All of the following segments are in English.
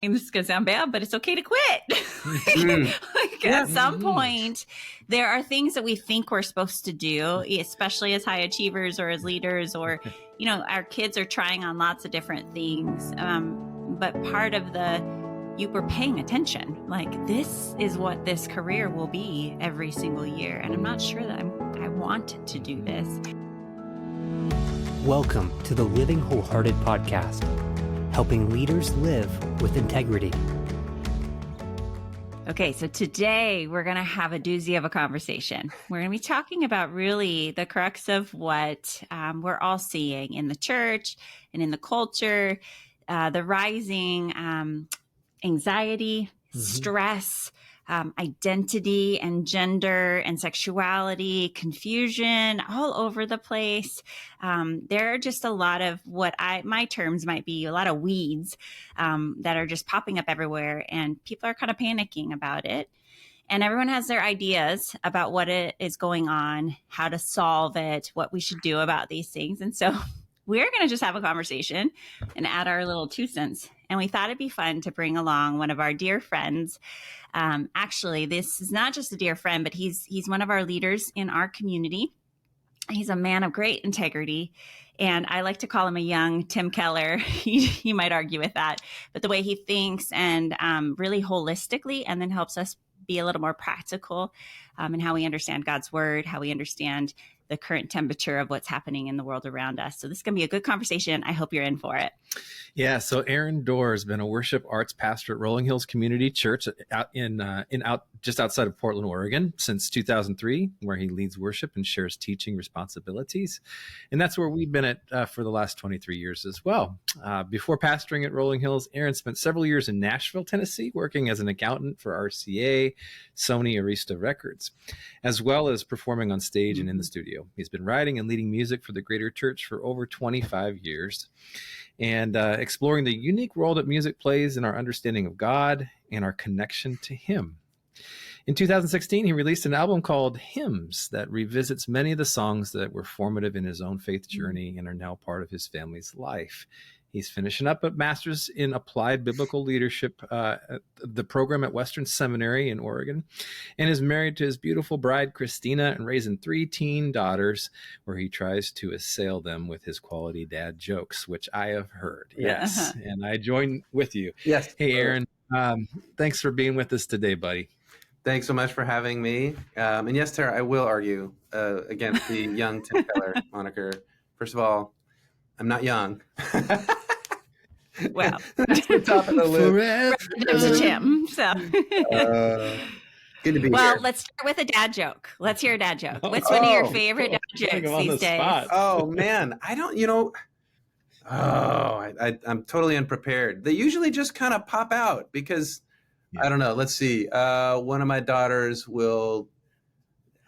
this is going to sound bad, but it's okay to quit. At some point, there are things that we think we're supposed to do, especially as high achievers or as leaders, or, our kids are trying on lots of different things. But part of you were paying attention, like this is what this career will be every single year. And I'm not sure that I want to do this. Welcome to the Living Wholehearted podcast, helping leaders live with integrity. Okay, so today we're going to have a doozy of a conversation. We're going to be talking about really the crux of what we're all seeing in the church and in the culture, the rising anxiety, stress, identity and gender and sexuality, confusion all over the place. There are just a lot of my terms might be a lot of weeds that are just popping up everywhere, and people are kind of panicking about it. And everyone has their ideas about what it is going on, how to solve it, what we should do about these things. And so we're going to just have a conversation and add our little 2 cents. And we thought it'd be fun to bring along one of our dear friends. Actually, this is not just a dear friend, but he's one of our leaders in our community. He's a man of great integrity. And I like to call him a young Tim Keller. He might argue with that. But the way he thinks and really holistically, and then helps us be a little more practical in how we understand God's word, how we understand the current temperature of what's happening in the world around us. So this is going to be a good conversation. I hope you're in for it. Yeah. So Aaron Dorr has been a worship arts pastor at Rolling Hills Community Church just outside of Portland, Oregon since 2003, where he leads worship and shares teaching responsibilities. And that's where we've been at for the last 23 years as well. Before pastoring at Rolling Hills, Aaron spent several years in Nashville, Tennessee, working as an accountant for RCA, Sony, Arista Records, as well as performing on stage and in the studio. He's been writing and leading music for the Greater Church for over 25 years and exploring the unique role that music plays in our understanding of God and our connection to Him. In 2016, he released an album called Hymns that revisits many of the songs that were formative in his own faith journey and are now part of his family's life. He's finishing up a master's in applied biblical leadership, the program at Western Seminary in Oregon, and is married to his beautiful bride, Christina, and raising 3 teen daughters, where he tries to assail them with his quality dad jokes, which I have heard. Yes. And I join with you. Yes. Hey, Aaron, thanks for being with us today, buddy. Thanks so much for having me. And yes, Tara, I will argue against the young Tim Keller moniker. First of all, I'm not young. Wow. That's the top of the list. There's a Tim. So. Good to be here. Well, let's start with a dad joke. Let's hear a dad joke. What's one of your favorite dad jokes these days? Oh, man. I don't, I'm totally unprepared. They usually just kind of pop out because, I don't know. Let's see. One of my daughters will...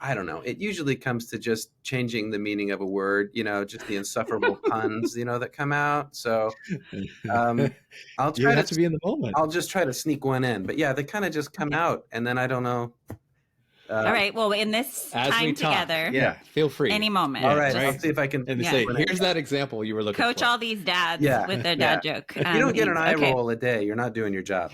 I don't know. It usually comes to just changing the meaning of a word, just the insufferable puns, that come out. So I'll try to be in the moment. I'll just try to sneak one in. But yeah, they kind of just come out, and then I don't know. All right. Well, in this time together, feel free. Any moment. All right. I'll see if I can. And say, here's that example you were looking Coach for. all these dads with their dad joke. If you don't get an eye roll a day, you're not doing your job.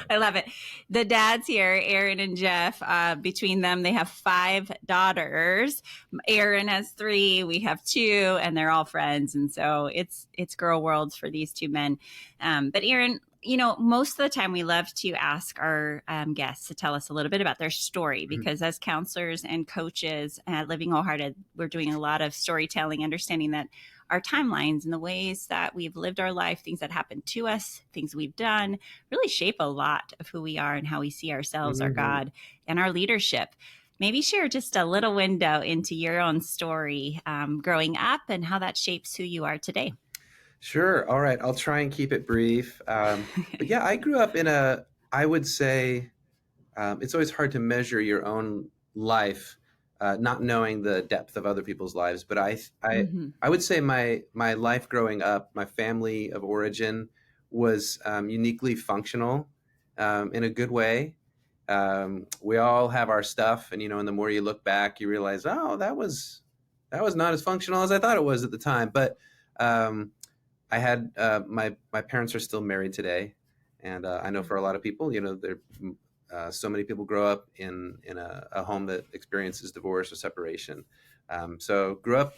I love it. The dads here, Aaron and Jeff, between them, they have 5 daughters. Aaron has 3, we have 2, and they're all friends. And so it's girl worlds for these 2 men. But Aaron, most of the time we love to ask our guests to tell us a little bit about their story, because as counselors and coaches at Living Wholehearted, we're doing a lot of storytelling, understanding that our timelines and the ways that we've lived our life, things that happened to us, things we've done, really shape a lot of who we are and how we see ourselves, our God, and our leadership. Maybe share just a little window into your own story growing up and how that shapes who you are today. Sure. All right. I'll try and keep it brief. But yeah, I grew up in I would say it's always hard to measure your own life not knowing the depth of other people's lives. But I would say my life growing up, my family of origin was uniquely functional in a good way. We all have our stuff, and and the more you look back, you realize, oh, that was not as functional as I thought it was at the time. But I had my parents are still married today, and I know for a lot of people, there so many people grow up in a home that experiences divorce or separation. So grew up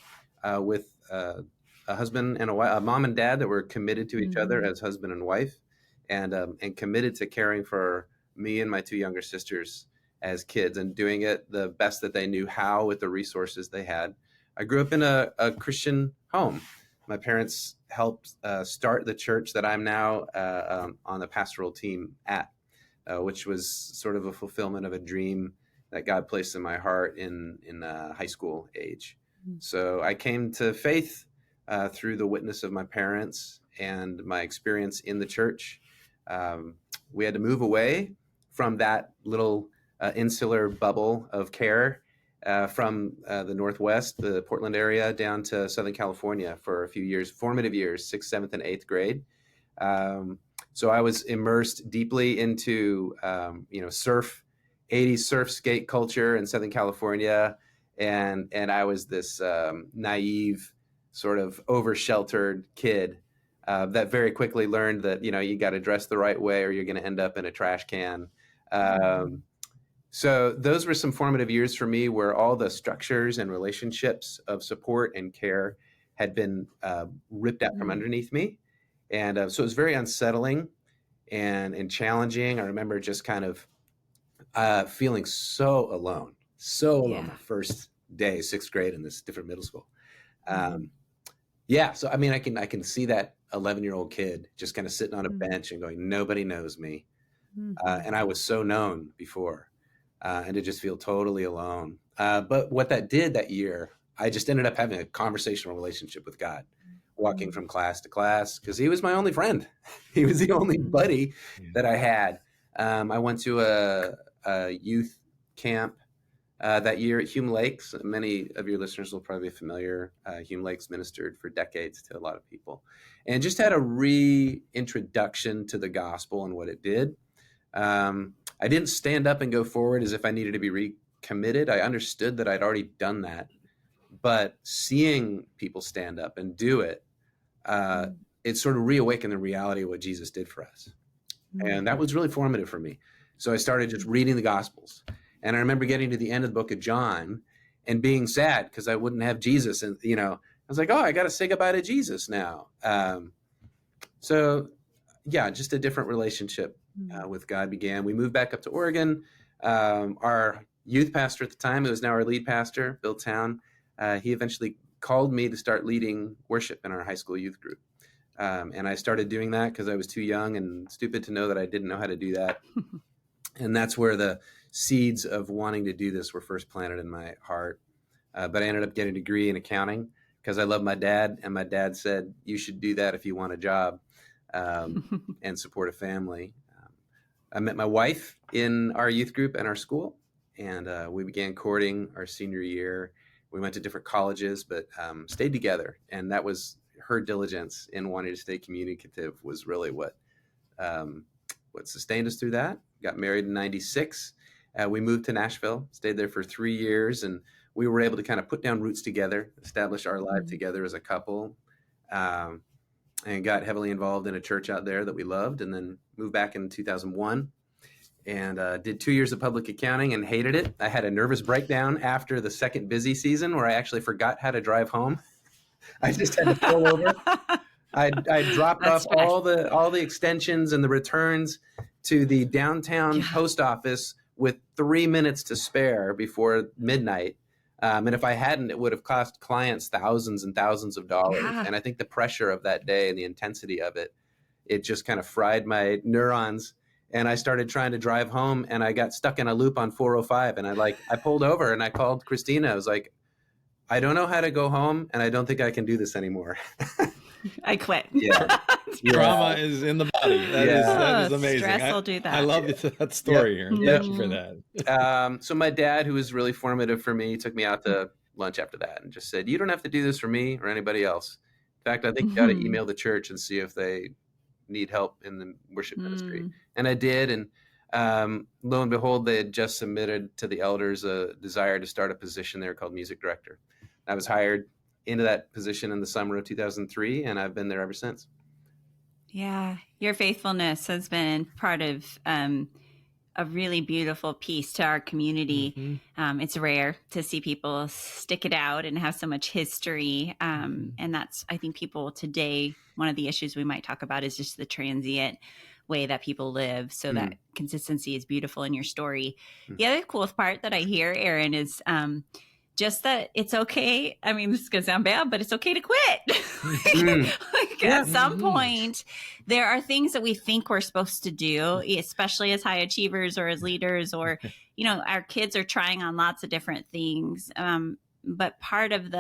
with a husband and a mom and dad that were committed to each other as husband and wife, and committed to caring for me and my two younger sisters as kids and doing it the best that they knew how with the resources they had. I grew up in a Christian home. My parents helped start the church that I'm now on the pastoral team at, which was sort of a fulfillment of a dream that God placed in my heart in high school age. So I came to faith through the witness of my parents and my experience in the church. We had to move away from that little insular bubble of care from the Northwest, the Portland area, down to Southern California for a few years, formative years, 6th, 7th, and 8th grade. So I was immersed deeply into, surf, 80s surf skate culture in Southern California. And I was this naive, sort of over-sheltered kid that very quickly learned that, you got to dress the right way or you're going to end up in a trash can. So those were some formative years for me where all the structures and relationships of support and care had been ripped out from underneath me. And so it was very unsettling and challenging. I remember just kind of feeling so alone my first day, 6th grade in this different middle school. So I mean, I can see that 11-year-old kid just kind of sitting on a bench and going, nobody knows me. And I was so known before. And to just feel totally alone. But what that did that year, I just ended up having a conversational relationship with God, walking from class to class, because he was my only friend. He was the only buddy that I had. I went to a youth camp that year at Hume Lakes. Many of your listeners will probably be familiar. Hume Lakes ministered for decades to a lot of people, and just had a reintroduction to the gospel and what it did. I didn't stand up and go forward as if I needed to be recommitted. I understood that I'd already done that, but seeing people stand up and do it, it sort of reawakened the reality of what Jesus did for us. And that was really formative for me. So I started just reading the Gospels. And I remember getting to the end of the book of John and being sad because I wouldn't have Jesus. And, I was like, I got to say goodbye to Jesus now. Just a different relationship with God began. We moved back up to Oregon. Our youth pastor at the time, who is now our lead pastor, Bill Town, he eventually called me to start leading worship in our high school youth group. And I started doing that because I was too young and stupid to know that I didn't know how to do that. And that's where the seeds of wanting to do this were first planted in my heart. But I ended up getting a degree in accounting because I love my dad. And my dad said, you should do that if you want a job and support a family. I met my wife in our youth group and our school, and we began courting our senior year. We went to different colleges, but stayed together. And that was her diligence in wanting to stay communicative was really what sustained us through that. Got married in 96. We moved to Nashville, stayed there for 3 years, and we were able to kind of put down roots together, establish our life together as a couple, and got heavily involved in a church out there that we loved, and then moved back in 2001 and did 2 years of public accounting and hated it. I had a nervous breakdown after the second busy season where I actually forgot how to drive home. I just had to pull over. I dropped off all the extensions and the returns to the downtown post office with 3 minutes to spare before midnight. And if I hadn't, it would have cost clients thousands and thousands of dollars. Yeah. And I think the pressure of that day and the intensity of it, it just kind of fried my neurons. And I started trying to drive home, and I got stuck in a loop on 405. And I pulled over and I called Christina. I was like, I don't know how to go home, and I don't think I can do this anymore. I quit. Yeah. Trauma is in the body. That is amazing. Stress will do that. I love that story here. Thank you for that. So my dad, who was really formative for me, took me out to lunch after that and just said, you don't have to do this for me or anybody else. In fact, I think you got to email the church and see if they need help in the worship ministry. And I did. And lo and behold, they had just submitted to the elders a desire to start a position there called music director. I was hired into that position in the summer of 2003, and I've been there ever since. Yeah, your faithfulness has been part of a really beautiful piece to our community. Mm-hmm. It's rare to see people stick it out and have so much history. And that's, I think, people today, one of the issues we might talk about is just the transient way that people live. So that consistency is beautiful in your story. The other cool part that I hear, Aaron, is just that it's okay. I mean, this is going to sound bad, but it's okay to quit. At some point, there are things that we think we're supposed to do, especially as high achievers or as leaders, or, our kids are trying on lots of different things. But part of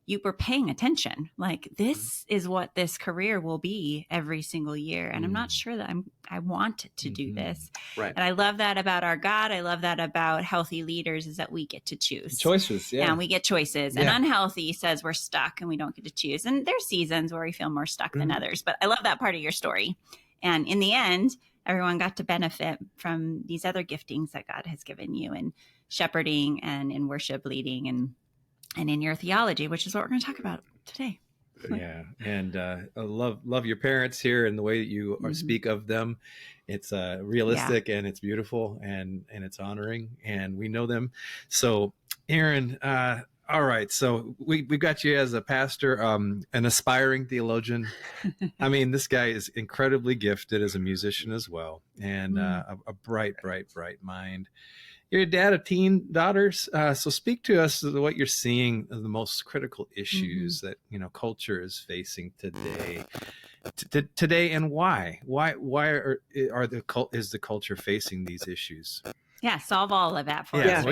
you were paying attention, like this is what this career will be every single year. And I'm not sure that I want to do this. Right. And I love that about our God. I love that about healthy leaders, is that we get to choose Choices. Yeah. And we get choices. And unhealthy says we're stuck and we don't get to choose. And there's seasons where we feel more stuck than others, but I love that part of your story. And in the end, everyone got to benefit from these other giftings that God has given you in shepherding and in worship leading and in your theology, which is what we're going to talk about today. Yeah. And I love your parents here and the way that you speak of them. It's realistic and it's beautiful and it's honoring, and we know them. So Aaron, all right. So we got you as a pastor, an aspiring theologian. I mean, this guy is incredibly gifted as a musician as well, and a bright mind. You're a dad of teen daughters, so speak to us of what you're seeing of the most critical issues that culture is facing today. Today, and why? Why is the culture facing these issues? Yeah, solve all of that for us.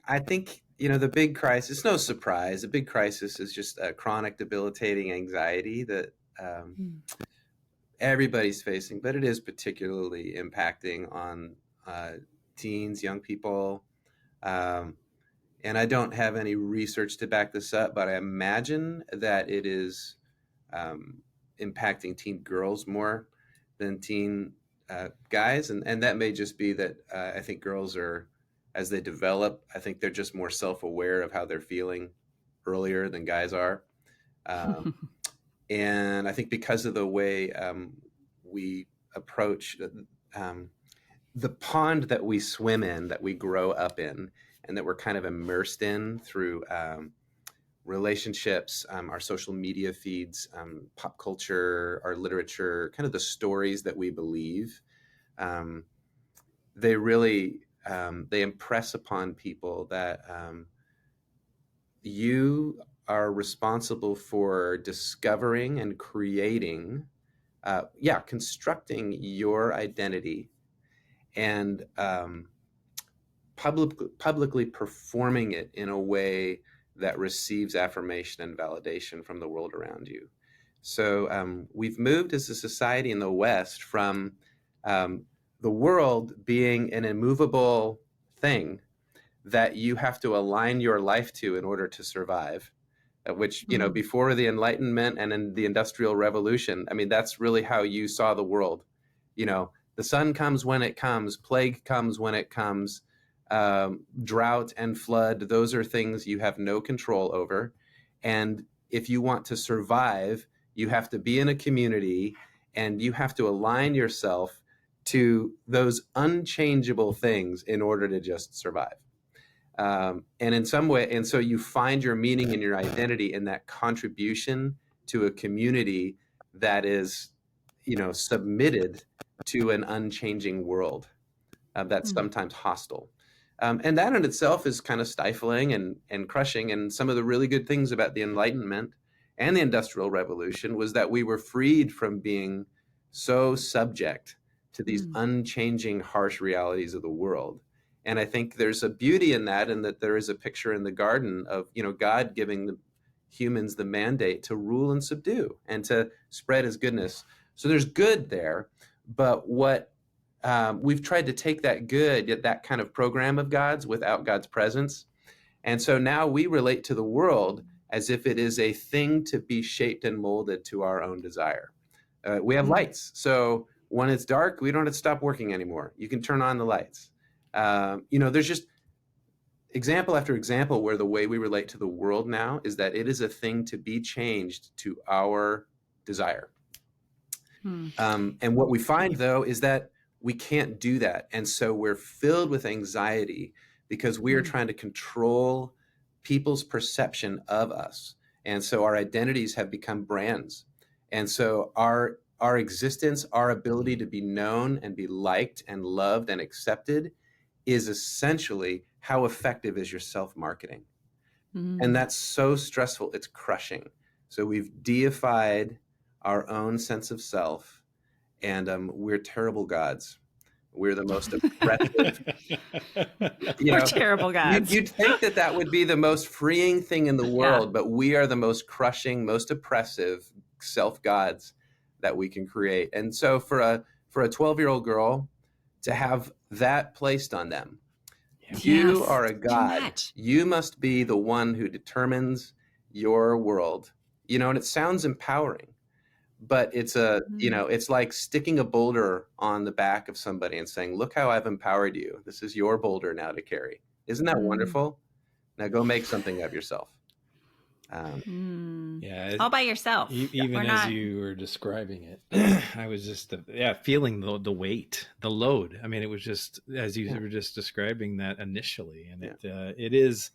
I think the big crisis. No surprise, the big crisis is just a chronic, debilitating anxiety that everybody's facing, but it is particularly impacting on teens, young people. And I don't have any research to back this up, but I imagine that it is impacting teen girls more than teen guys. And that may just be that I think girls are, as they develop, I think they're just more self-aware of how they're feeling earlier than guys are. And I think because of the way we approach the pond that we swim in, that we grow up in, and that we're kind of immersed in through relationships, our social media feeds, pop culture, our literature, kind of the stories that we believe, they really, they impress upon people that you are responsible for discovering and creating, constructing your identity and publicly performing it in a way that receives affirmation and validation from the world around you. So we've moved as a society in the West from the world being an immovable thing that you have to align your life to in order to survive, which, before the Enlightenment and in the Industrial Revolution, I mean, that's really how you saw the world. The sun comes when it comes, plague comes when it comes, drought and flood. Those are things you have no control over. And if you want to survive, you have to be in a community and you have to align yourself to those unchangeable things in order to just survive. And in some way, and so you find your meaning and your identity in that contribution to a community that is, submitted to an unchanging world that's sometimes hostile. And that in itself is kind of stifling and crushing. And some of the really good things about the Enlightenment and the Industrial Revolution was that we were freed from being so subject to these unchanging, harsh realities of the world. And I think there's a beauty in that, and that there is a picture in the garden of, God giving the humans the mandate to rule and subdue and to spread his goodness. So there's good there. But what we've tried to take that good, that kind of program of God's without God's presence. And so now we relate to the world as if it is a thing to be shaped and molded to our own desire. We have lights. So when it's dark, we don't have to stop working anymore. You can turn on the lights. There's just, example after example where the way we relate to the world now is that it is a thing to be changed to our desire. And what we find, though, is that we can't do that. And so we're filled with anxiety because we are trying to control people's perception of us. And so our identities have become brands. And so our existence, our ability to be known and be liked and loved and accepted is essentially how effective is your self-marketing. And that's so stressful. It's crushing. So we've deified our own sense of self, and we're terrible gods. We're the most oppressive. We're terrible gods. You'd think that would be the most freeing thing in the world, but we are the most crushing, most oppressive self-gods that we can create. And so for a 12-year-old girl to have that placed on them, you are a god. You must be the one who determines your world. And it sounds empowering. But it's it's like sticking a boulder on the back of somebody and saying, look how I've empowered you. This is your boulder now to carry. Isn't that wonderful? Now go make something of yourself. All by yourself. Even as you were describing it, I was just, feeling the weight, the load. I mean, it was just, as you were just describing that initially. And it is,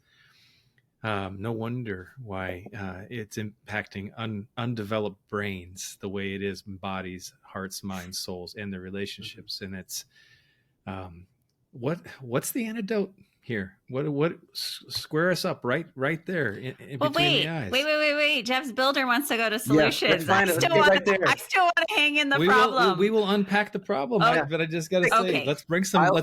no wonder why it's impacting undeveloped brains the way it is in bodies, hearts, minds, souls, and their relationships. And it's what's the antidote here? What square us up right there in between the eyes. Wait. Jeff's builder wants to go to solutions. I still want to hang in the problem. We will unpack the problem, but I just got to say, let's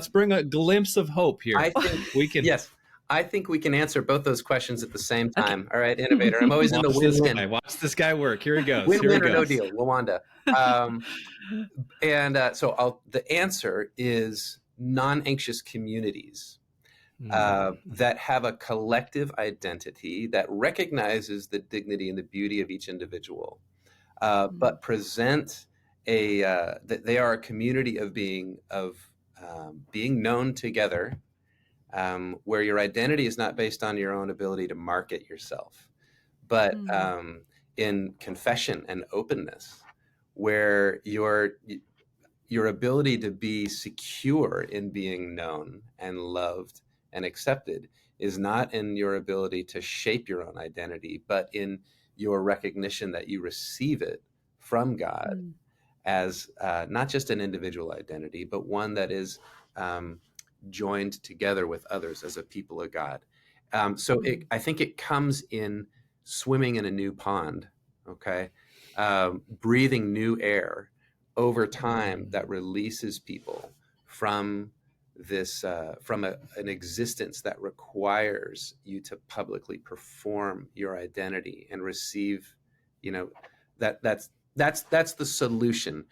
bring a glimpse of hope here. I think we can. Yes. I think we can answer both those questions at the same time. Okay. All right, innovator. I'm always in the win-win. Watch this guy work. Here he goes. Win-win or no deal, Wawanda. So the answer is non-anxious communities that have a collective identity that recognizes the dignity and the beauty of each individual, but present that they are a community of being known together. Where your identity is not based on your own ability to market yourself, but in confession and openness, where your ability to be secure in being known and loved and accepted is not in your ability to shape your own identity, but in your recognition that you receive it from God as not just an individual identity, but one that is joined together with others as a people of God. I think it comes in swimming in a new pond, okay? Breathing new air over time that releases people from this, an existence that requires you to publicly perform your identity and receive, that's the solution.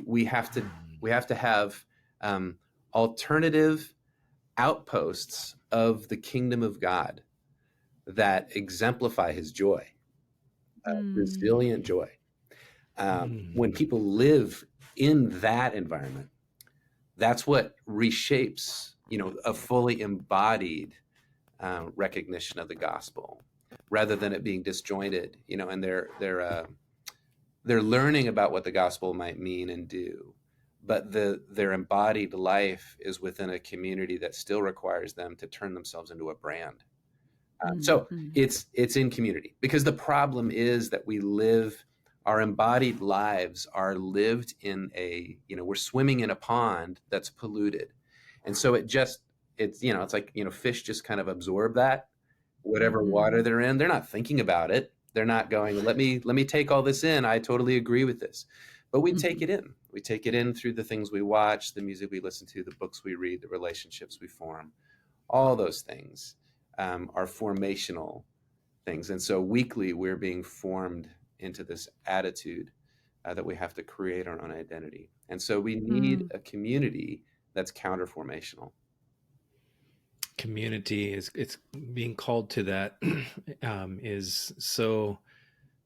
We have to have alternative outposts of the kingdom of God that exemplify his joy, resilient joy. When people live in that environment, that's what reshapes, a fully embodied recognition of the gospel, rather than it being disjointed, and they're learning about what the gospel might mean and do. But their embodied life is within a community that still requires them to turn themselves into a brand. So it's in community, because the problem is that our embodied lives are lived in we're swimming in a pond that's polluted. And so it's like, fish just kind of absorb that, whatever water they're in. They're not thinking about it. They're not going, let me take all this in. I totally agree with this. But we take it in. We take it in through the things we watch, the music we listen to, the books we read, the relationships we form. All those things are formational things. And so weekly, we're being formed into this attitude that we have to create our own identity. And so we need a community that's counterformational. Community it's being called to that is so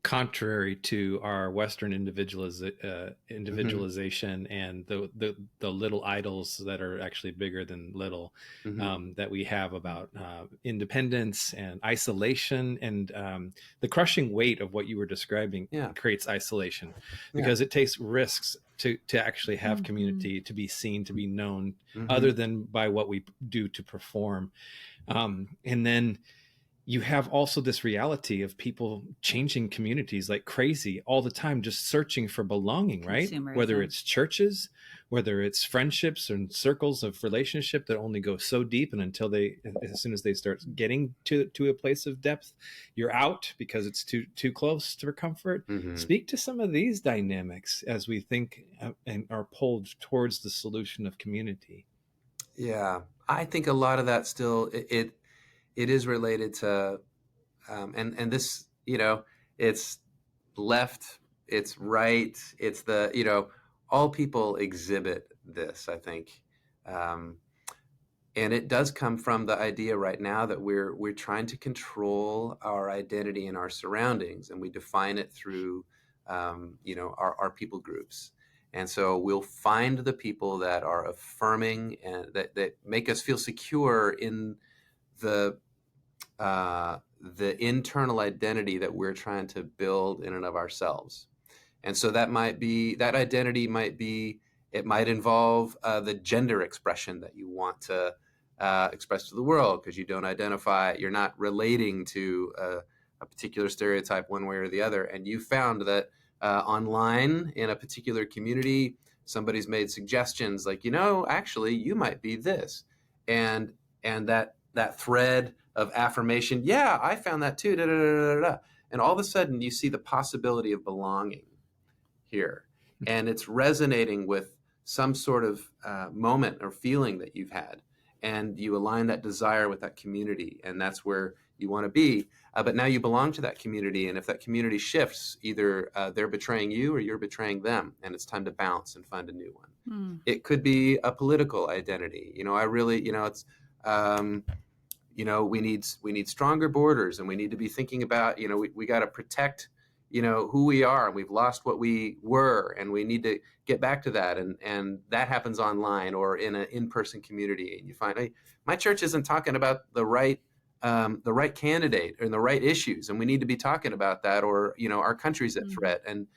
contrary to our Western individualization and the little idols that are actually bigger than little, that we have about independence and isolation, and the crushing weight of what you were describing creates isolation because it takes risks to actually have community, to be seen, to be known, other than by what we do to perform. And then you have also this reality of people changing communities like crazy all the time, just searching for belonging, right? Whether it's churches, whether it's friendships and circles of relationship that only go so deep, and as soon as they start getting to a place of depth, you're out because it's too close for comfort. Speak to some of these dynamics as we think and are pulled towards the solution of community. Yeah, I think a lot of that still it is related to, and this, it's left, it's right, it's all people exhibit this, I think. And it does come from the idea right now that we're trying to control our identity and our surroundings, and we define it through, our people groups. And so we'll find the people that are affirming and that make us feel secure in the internal identity that we're trying to build in and of ourselves. And so that identity might involve the gender expression that you want to express to the world, because you're not relating to a particular stereotype one way or the other. And you found that online in a particular community, somebody's made suggestions like, actually you might be this. And that thread of affirmation, I found that too, da, da, da, da, da. And all of a sudden you see the possibility of belonging here. And it's resonating with some sort of moment or feeling that you've had. And you align that desire with that community, and that's where you want to be. But now you belong to that community, and if that community shifts, either they're betraying you or you're betraying them, and it's time to bounce and find a new one. It could be a political identity. It's we need stronger borders, and we need to be thinking about, we got to protect, who we are, and we've lost what we were, and we need to get back to that. And that happens online or in an in-person community. And you find, hey, my church isn't talking about the right candidate and the right issues, and we need to be talking about that, or, our country's at threat. And,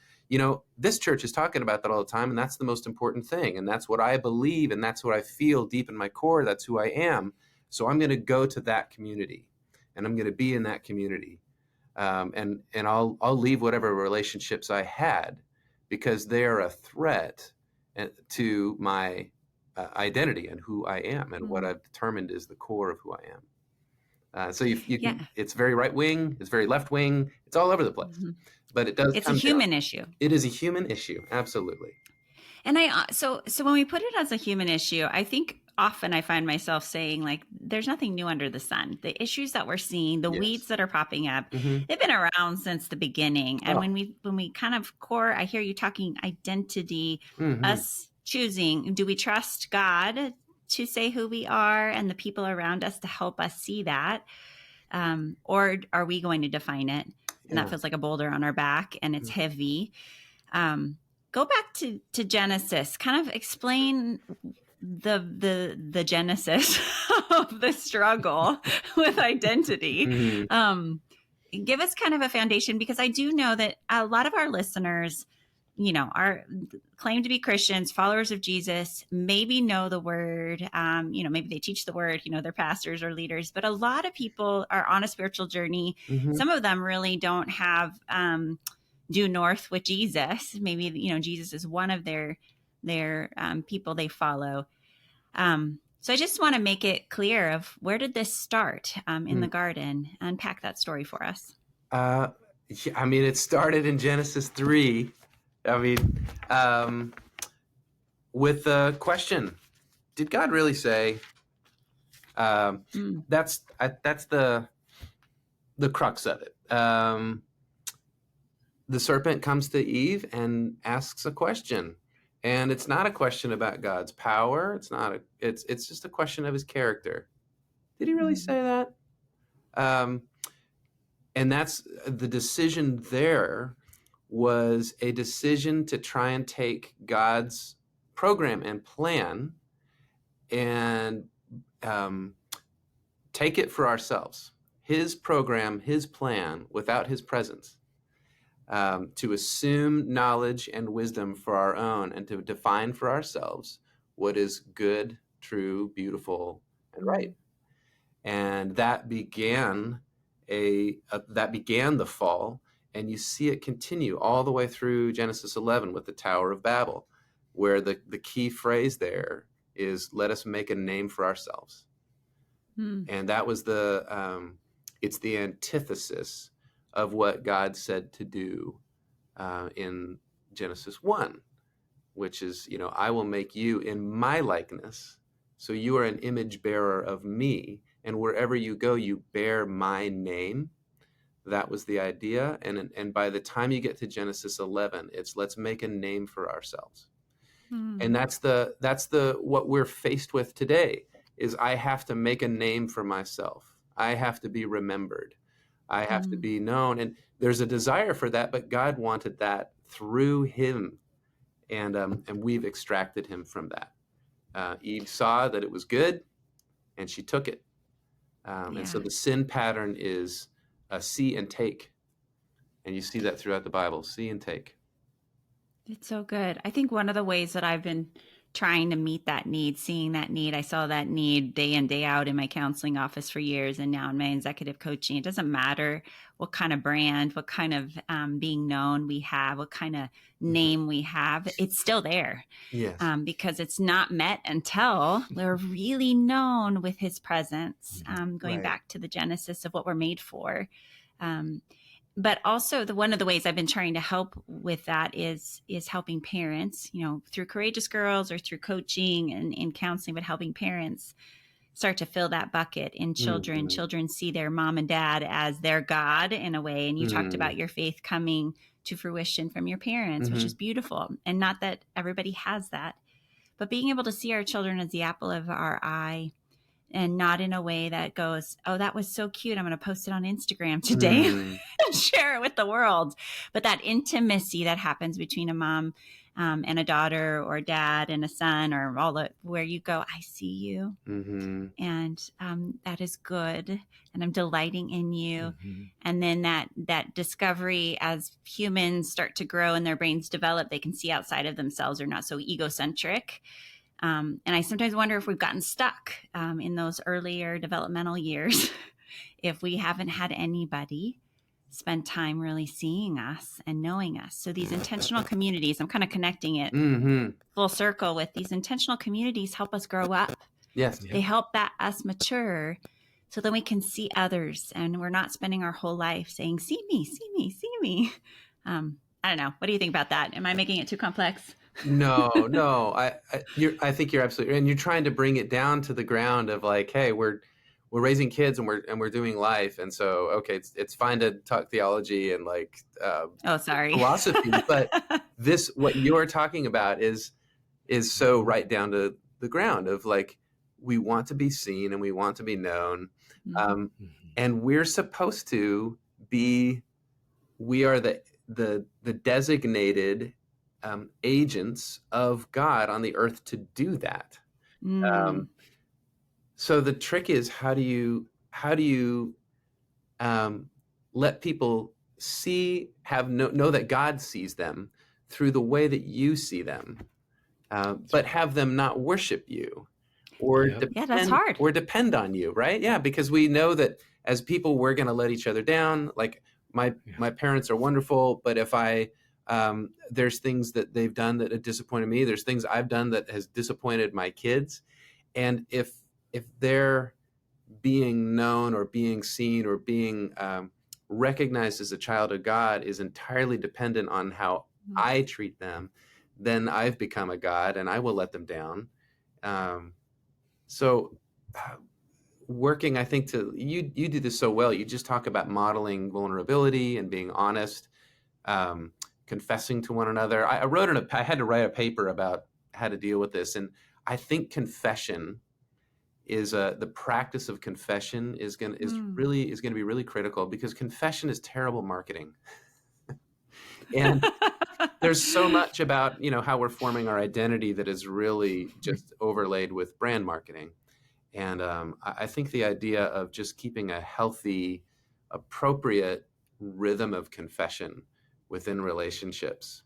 this church is talking about that all the time, and that's the most important thing. And that's what I believe, and that's what I feel deep in my core. That's who I am. So I'm going to go to that community, and I'm going to be in that community. And I'll leave whatever relationships I had, because they are a threat to my identity and who I am, and what I've determined is the core of who I am. So it's very right wing, it's very left wing, it's all over the place. But it's a human issue. It is a human issue, absolutely. And so when we put it as a human issue, I think often I find myself saying, like, there's nothing new under the sun. The issues that we're seeing, the weeds that are popping up, they've been around since the beginning. And when we kind of I hear you talking identity, us choosing, do we trust God to say who we are and the people around us to help us see that? Or are we going to define it? And that feels like a boulder on our back, and it's heavy. Go back to Genesis, kind of explain the genesis of the struggle with identity. Give us kind of a foundation, because I do know that a lot of our listeners, are claim to be Christians, followers of Jesus, maybe know the word, maybe they teach the word, they're pastors or leaders, but a lot of people are on a spiritual journey. Some of them really don't have due north with Jesus. Maybe, Jesus is one of their people they follow. So I just want to make it clear of where did this start in the garden? Unpack that story for us. It started in Genesis 3. With the question, did God really say? That's the crux of it. The serpent comes to Eve and asks a question. And it's not a question about God's power. It's just a question of his character. Did he really say that? And that's the decision there was a decision to try and take God's program and plan and take it for ourselves. His program, his plan, without his presence, to assume knowledge and wisdom for our own and to define for ourselves what is good, true, beautiful, and right. And that began the fall, and you see it continue all the way through Genesis 11 with the Tower of Babel, where the key phrase there is, let us make a name for ourselves. And that was it's the antithesis of what God said to do in Genesis 1, which is, I will make you in my likeness. So you are an image bearer of me. And wherever you go, you bear my name. That was the idea. And by the time you get to Genesis 11, it's let's make a name for ourselves. And that's what we're faced with today is I have to make a name for myself. I have to be remembered. I have to be known. And there's a desire for that, but God wanted that through him. And we've extracted him from that. Eve saw that it was good, and she took it. And so the sin pattern is see and take. And you see that throughout the Bible, see and take. It's so good. I think one of the ways that I've been trying to meet that need, seeing that need, I saw that need day in, day out in my counseling office for years. And now in my executive coaching, it doesn't matter what kind of brand, what kind of being known we have, what kind of name we have, it's still there. Yes. Because it's not met until we're really known with his presence, going back to the genesis of what we're made for. But also one of the ways I've been trying to help with that is helping parents, through Courageous Girls or through coaching and in counseling, but helping parents start to fill that bucket in children. Mm-hmm. Children see their mom and dad as their God in a way. And you talked about your faith coming to fruition from your parents, which is beautiful. And not that everybody has that, but being able to see our children as the apple of our eye. And not in a way that goes, oh, that was so cute, I'm going to post it on Instagram today and share it with the world. But that intimacy that happens between a mom and a daughter, or a dad and a son, or where you go, I see you. And that is good. And I'm delighting in you. And then that discovery, as humans start to grow and their brains develop, they can see outside of themselves. They're not so egocentric. And I sometimes wonder if we've gotten stuck in those earlier developmental years, if we haven't had anybody spend time really seeing us and knowing us. So these intentional communities, I'm kind of connecting it full circle with these intentional communities help us grow up. Yes. They help us mature so then we can see others, and we're not spending our whole life saying, see me, see me, see me. I don't know. What do you think about that? Am I making it too complex? No. I think you're absolutely right. And you're trying to bring it down to the ground of like, hey, we're raising kids and we're doing life, and so okay, it's fine to talk theology and like philosophy, but what you're talking about is so right down to the ground of like, we want to be seen and we want to be known, and we're supposed to be. We are the designated agents of God on the earth to do that. So the trick is, how do you let people know that God sees them through the way that you see them, but have them not worship you or that's hard, or depend on you, right? Yeah, because we know that as people, we're going to let each other down. Like my parents are wonderful, but if there's things that they've done that have disappointed me. There's things I've done that has disappointed my kids. And if they're being known or being seen or being recognized as a child of God is entirely dependent on how I treat them, then I've become a God and I will let them down. So working, I think you do this so well. You just talk about modeling vulnerability and being honest, confessing to one another. I had to write a paper about how to deal with this. And I think confession is the practice of confession is going to be really critical, because confession is terrible marketing. And there's so much about, how we're forming our identity that is really just overlaid with brand marketing. And I think the idea of just keeping a healthy, appropriate rhythm of confession within relationships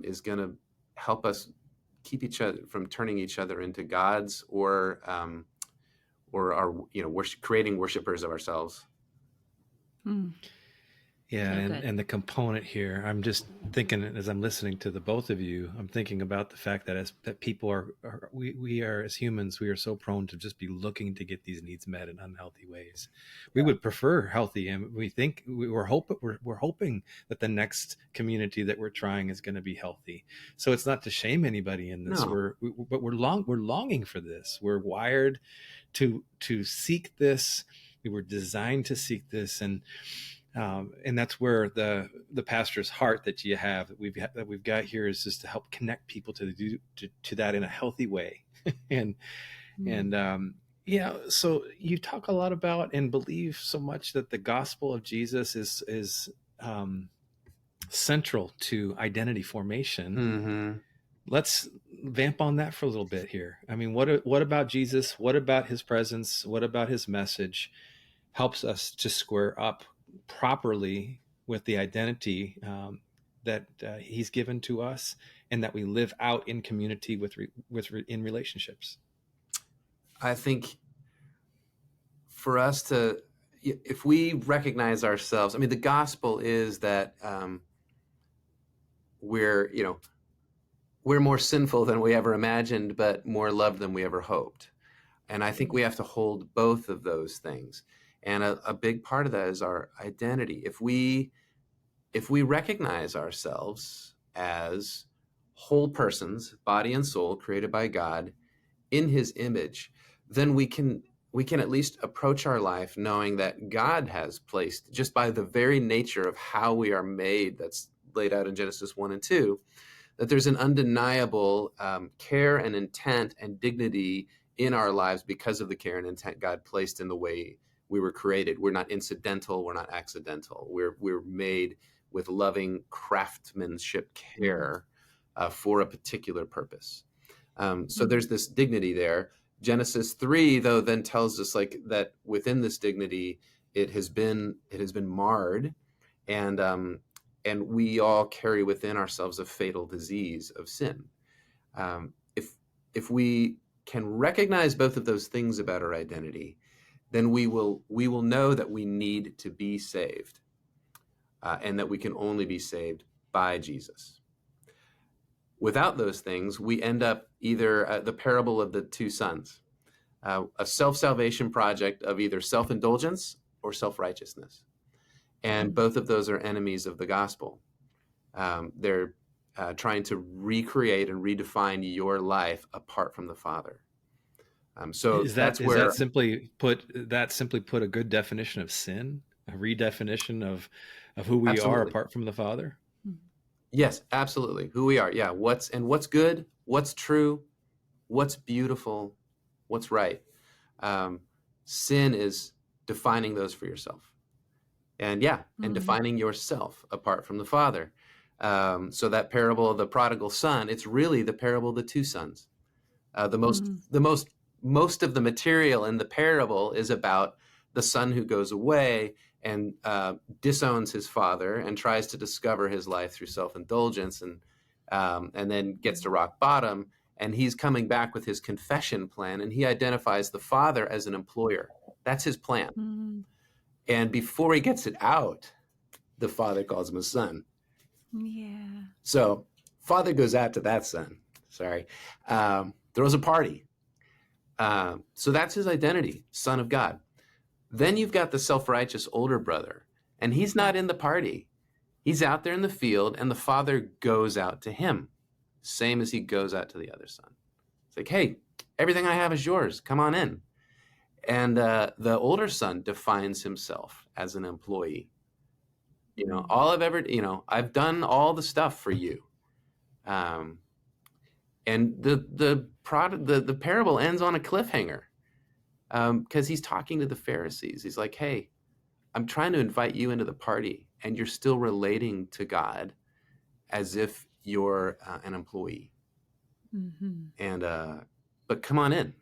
is going to help us keep each other from turning each other into gods, or our, creating worshipers of ourselves. Yeah, So and the component here, I'm just thinking as I'm listening to the both of you, I'm thinking about the fact that that people we are, as humans, we are so prone to just be looking to get these needs met in unhealthy ways. We would prefer healthy, and we think we're hoping that the next community that we're trying is going to be healthy. So it's not to shame anybody in this. No. But we're longing for this. We're wired to seek this. We were designed to seek this, and that's where the pastor's heart that you have, that we've got here, is just to help connect people to that in a healthy way. So you talk a lot about and believe so much that the gospel of Jesus is central to identity formation. Mm-hmm. Let's vamp on that for a little bit here. I mean, what about Jesus? What about his presence? What about his message helps us to square up properly with the identity that he's given to us, and that we live out in community in relationships? I think for us if we recognize ourselves, I mean, the gospel is that we're more sinful than we ever imagined, but more loved than we ever hoped. And I think we have to hold both of those things. And a big part of that is our identity. If we recognize ourselves as whole persons, body and soul, created by God in his image, then we can at least approach our life knowing that God has placed, just by the very nature of how we are made, that's laid out in Genesis 1 and 2, that there's an undeniable care and intent and dignity in our lives because of the care and intent God placed in the way we were created. We're not incidental. We're not accidental. We're made with loving craftsmanship care for a particular purpose. So there's this dignity there. Genesis 3, though, then tells us that within this dignity, it has been marred, and we all carry within ourselves a fatal disease of sin. If we can recognize both of those things about our identity, then we will know that we need to be saved, and that we can only be saved by Jesus. Without those things, we end up either the parable of the two sons, a self-salvation project of either self-indulgence or self-righteousness. And both of those are enemies of the gospel. They're trying to recreate and redefine your life apart from the Father. So that's where that simply put a good definition of sin, a redefinition of who we are apart from the Father. Yes, absolutely. Who we are. Yeah. What's good, what's true, what's beautiful, what's right. Sin is defining those for yourself. And and defining yourself apart from the Father. So that parable of the prodigal son, it's really the parable of the two sons. Most of the material in the parable is about the son who goes away and disowns his father and tries to discover his life through self-indulgence, and then gets to rock bottom, and he's coming back with his confession plan, and he identifies the father as an employer. That's his plan. And before he gets it out, the father calls him a son. Yeah. So father goes out to that son, throws a party. So that's his identity, son of God. Then you've got the self-righteous older brother, and he's not in the party. He's out there in the field, and the father goes out to him, same as he goes out to the other son. It's like, hey, everything I have is yours. Come on in. And the older son defines himself as an employee. I've done all the stuff for you. And the parable ends on a cliffhanger. because he's talking to the Pharisees. He's like, hey, I'm trying to invite you into the party, and you're still relating to God as if you're an employee. Mm-hmm. And but come on in,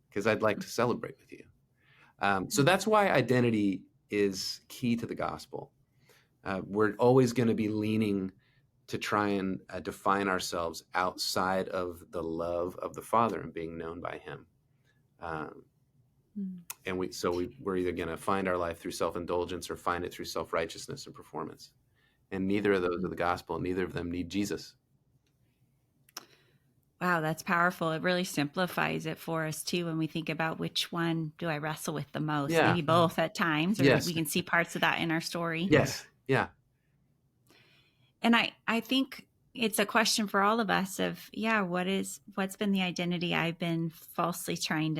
because I'd like to celebrate with you. So that's why identity is key to the gospel. We're always going to be leaning to try and define ourselves outside of the love of the Father and being known by Him. And we're either going to find our life through self-indulgence or find it through self-righteousness and performance. And neither of those are the gospel, and neither of them need Jesus. Wow, that's powerful. It really simplifies it for us too when we think about which one do I wrestle with the most. Yeah. Maybe both at times, or Yes. we can see parts of that in our story. Yes. Yeah. And I think it's a question for all of us of, what's been the identity I've been falsely trying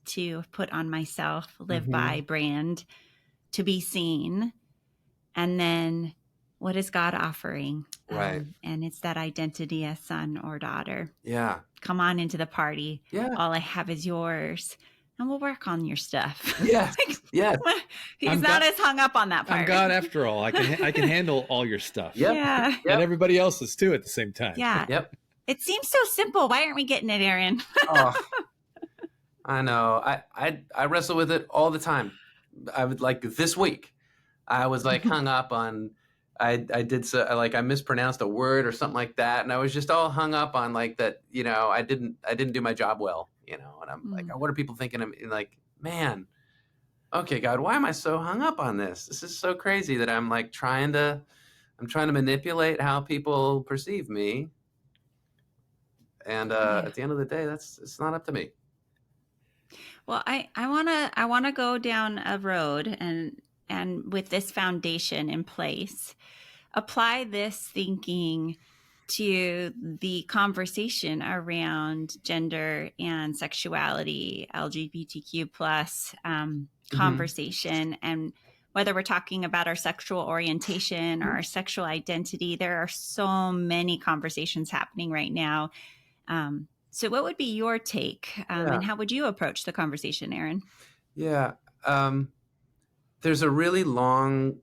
to put on myself, live by, brand, to be seen. And then what is God offering? Right. And it's that identity as son or daughter. Yeah. Come on into the party. Yeah. All I have is yours. And we'll work on your stuff. Yeah. Yeah. He's not as hung up on that part. I'm God after all. I can handle all your stuff. Yep. Yeah. And everybody else's too at the same time. Yeah. Yep. It seems so simple. Why aren't we getting it, Aaron? Oh, I know. I wrestle with it all the time. I would like this week. I was like hung up on. I mispronounced a word or something like that, and I was just all hung up on like that. I didn't do my job well. And I'm like, what are people thinking of me? Like, man, okay, God, why am I so hung up on this? This is so crazy that I'm like trying to manipulate how people perceive me. And at the end of the day, it's not up to me. Well, I wanna go down a road and with this foundation in place, apply this thinking to the conversation around gender and sexuality, LGBTQ plus conversation, and whether we're talking about our sexual orientation or our sexual identity. There are so many conversations happening right now. So what would be your take, and how would you approach the conversation, Aaron? Yeah. There's a really long,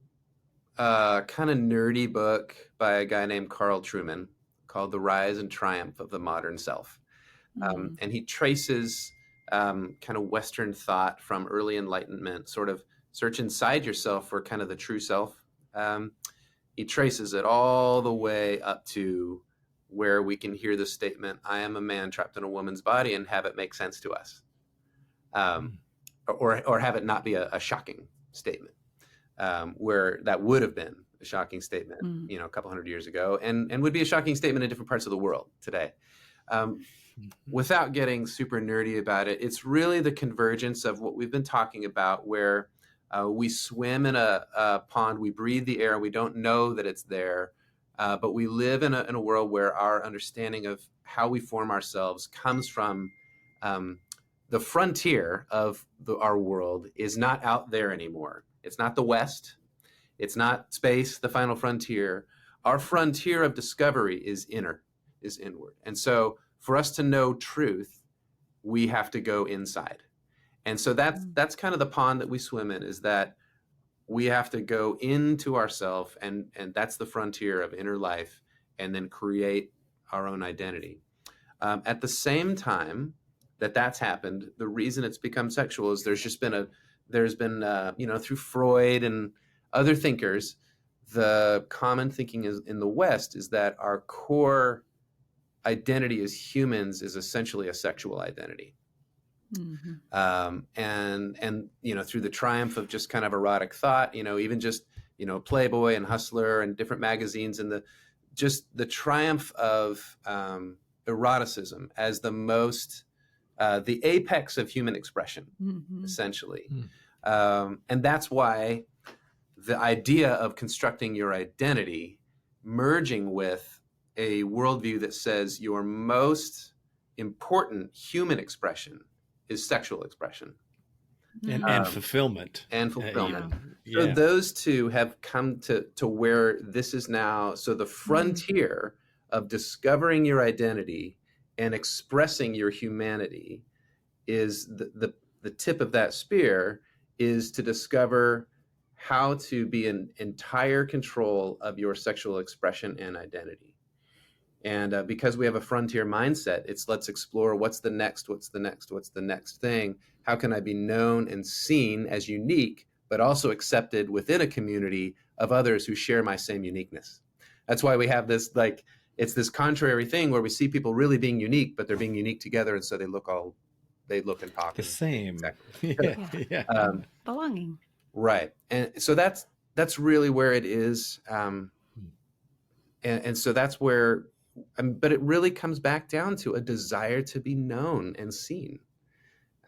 kind of nerdy book by a guy named Carl Trueman called The Rise and Triumph of the Modern Self. And he traces kind of Western thought from early Enlightenment, sort of search inside yourself for kind of the true self. He traces it all the way up to where we can hear the statement, I am a man trapped in a woman's body, and have it make sense to us. Or have it not be a shocking statement, where that would have been a shocking statement, a couple hundred years ago, and would be a shocking statement in different parts of the world today. Without getting super nerdy about it, it's really the convergence of what we've been talking about, where we swim in a pond, we breathe the air, and we don't know that it's there, but we live in a world where our understanding of how we form ourselves comes from the frontier of our world is not out there anymore. It's not the West. It's not space, the final frontier. Our frontier of discovery is inward. And so for us to know truth, we have to go inside. And so that's kind of the pond that we swim in, is that we have to go into ourselves, and that's the frontier of inner life, and then create our own identity. At the same time that's happened, the reason it's become sexual is there's been through Freud and other thinkers, the common thinking is in the West is that our core identity as humans is essentially a sexual identity. And through the triumph of just kind of erotic thought, even just Playboy and Hustler and different magazines, and the triumph of eroticism as the apex of human expression, essentially. And that's why the idea of constructing your identity, merging with a worldview that says your most important human expression is sexual expression. And fulfillment. And fulfillment. Yeah. So those two have come to where this is now. So the frontier of discovering your identity and expressing your humanity is the the tip of that spear is to discover how to be in entire control of your sexual expression and identity. And because we have a frontier mindset, it's let's explore what's the next thing. How can I be known and seen as unique, but also accepted within a community of others who share my same uniqueness? That's why we have this, like, it's this contrary thing where we see people really being unique, but they're being unique together. And so they look and talk The same. Exactly. Yeah. Belonging. Right. And so that's really where it is. And so that's where, but it really comes back down to a desire to be known and seen.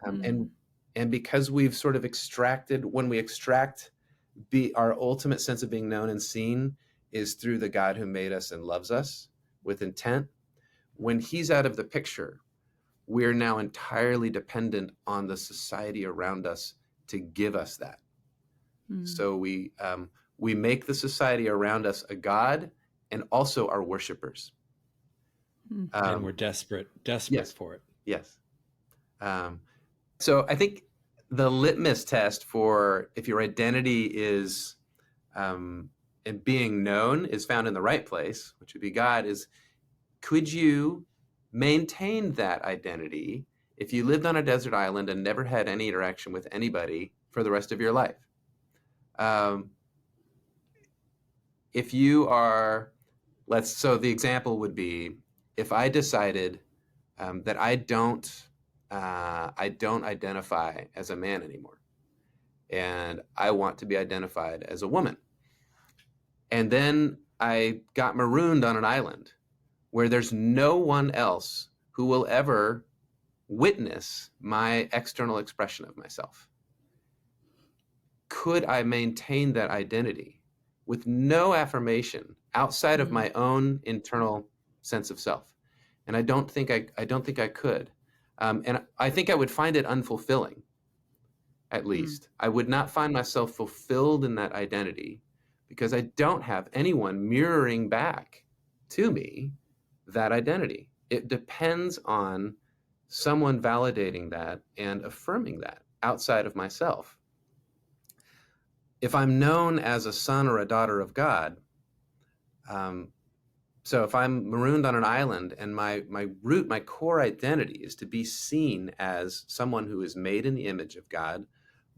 And because we've sort of extracted, when we extract our ultimate sense of being known and seen is through the God who made us and loves us with intent. When he's out of the picture, we're now entirely dependent on the society around us to give us that. So we make the society around us a God and also our worshipers. And we're desperate yes, for it. Yes. So I think the litmus test for if your identity is and being known is found in the right place, which would be God, is could you maintain that identity if you lived on a desert island and never had any interaction with anybody for the rest of your life? If you are, so the example would be, if I decided that I don't identify as a man anymore, and I want to be identified as a woman, and then I got marooned on an island where there's no one else who will ever witness my external expression of myself. Could I maintain that identity with no affirmation outside of my own internal sense of self? And I don't think I could. And I think I would find it unfulfilling, at least. I would not find myself fulfilled in that identity because I don't have anyone mirroring back to me that identity. It depends on someone validating that and affirming that outside of myself. If I'm known as a son or a daughter of God, so if I'm marooned on an island and my core identity is to be seen as someone who is made in the image of God,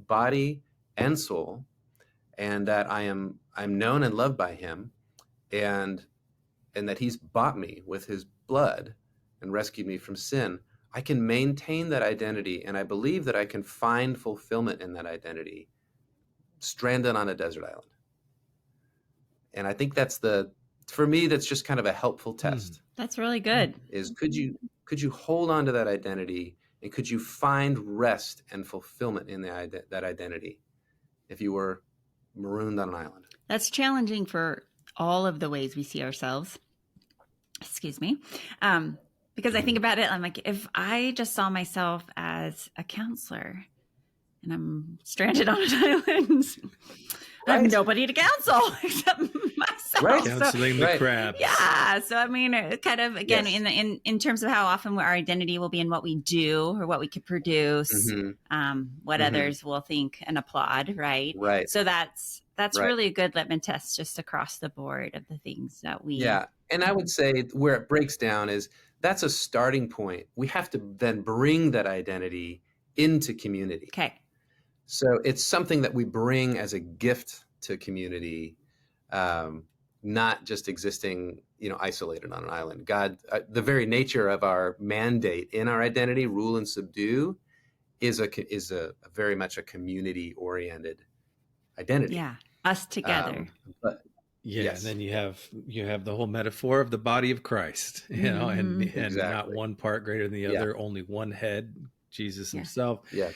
body and soul, and that I'm known and loved by him, and that he's bought me with his blood and rescued me from sin, I can maintain that identity, and I believe that I can find fulfillment in that identity stranded on a desert island. And I think for me, that's just kind of a helpful test. That's really good. Is could you hold on to that identity, and could you find rest and fulfillment in that identity if you were marooned on an island? That's challenging for all of the ways we see ourselves. Excuse me. Because I think about it, I'm like, if I just saw myself as a counselor and I'm stranded on an island, I have nobody to counsel except myself. Right. Counseling the crabs. Yeah. So, I mean, it kind of, again, in terms of how often our identity will be in what we do or what we could produce, what others will think and applaud. Right. Right. So that's really a good litmus test just across the board of the things that we. Yeah. And I would say where it breaks down is that's a starting point. We have to then bring that identity into community. Okay. So it's something that we bring as a gift to community, not just existing, isolated on an island. God, the very nature of our mandate in our identity, rule and subdue, is a very much a community-oriented identity. Yeah, us together. And then you have the whole metaphor of the body of Christ, and Exactly. Not one part greater than the other, only one head, Jesus himself. Yeah.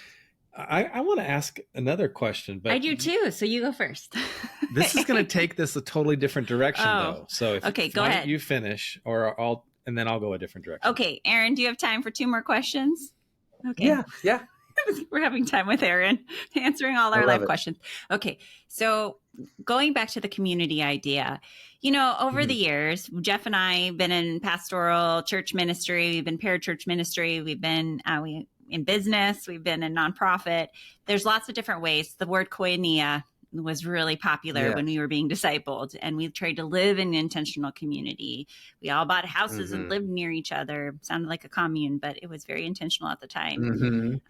I want to ask another question, but I do too. So you go first. This is going to take this a totally different direction, though. So go ahead. You finish, and then I'll go a different direction. Okay, Aaron, do you have time for 2 more questions? Okay. Yeah. We're having time with Aaron answering all our live questions. Okay. So going back to the community idea, over the years, Jeff and I have been in pastoral church ministry. We've been parachurch ministry. We've been, in business. We've been in nonprofit. There's lots of different ways. The word koinonia was really popular when we were being discipled, and we tried to live in an intentional community. We all bought houses and lived near each other. Sounded like a commune, but it was very intentional at the time.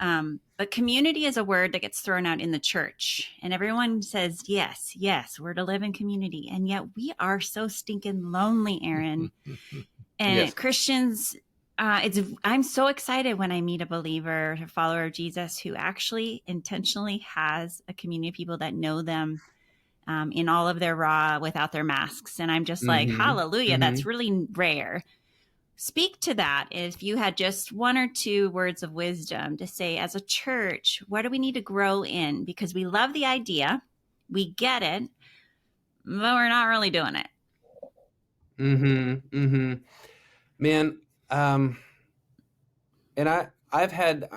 But community is a word that gets thrown out in the church, and everyone says, yes, we're to live in community. And yet we are so stinking lonely, Aaron. And Christians, I'm so excited when I meet a believer, a follower of Jesus, who actually intentionally has a community of people that know them in all of their raw, without their masks. And I'm just like, hallelujah, that's really rare. Speak to that. If you had just one or two words of wisdom to say, as a church, what do we need to grow in? Because we love the idea, we get it, but we're not really doing it. Man, and I've had,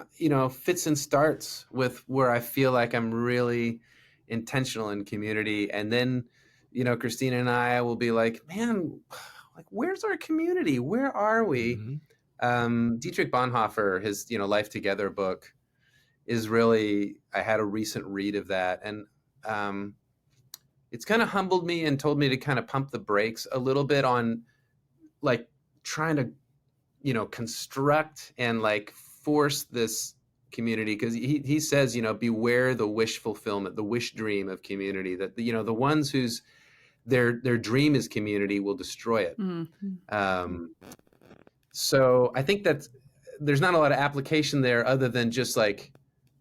fits and starts with where I feel like I'm really intentional in community. And then, Christina and I will be like, man, like, where's our community? Where are we? Dietrich Bonhoeffer, his, Life Together book is really, I had a recent read of that. And it's kind of humbled me and told me to kind of pump the brakes a little bit on like trying to, construct and like force this community. Because he says, beware the wish fulfillment, the wish dream of community, that, the ones whose their dream is community will destroy it. So I think that there's not a lot of application there other than just like,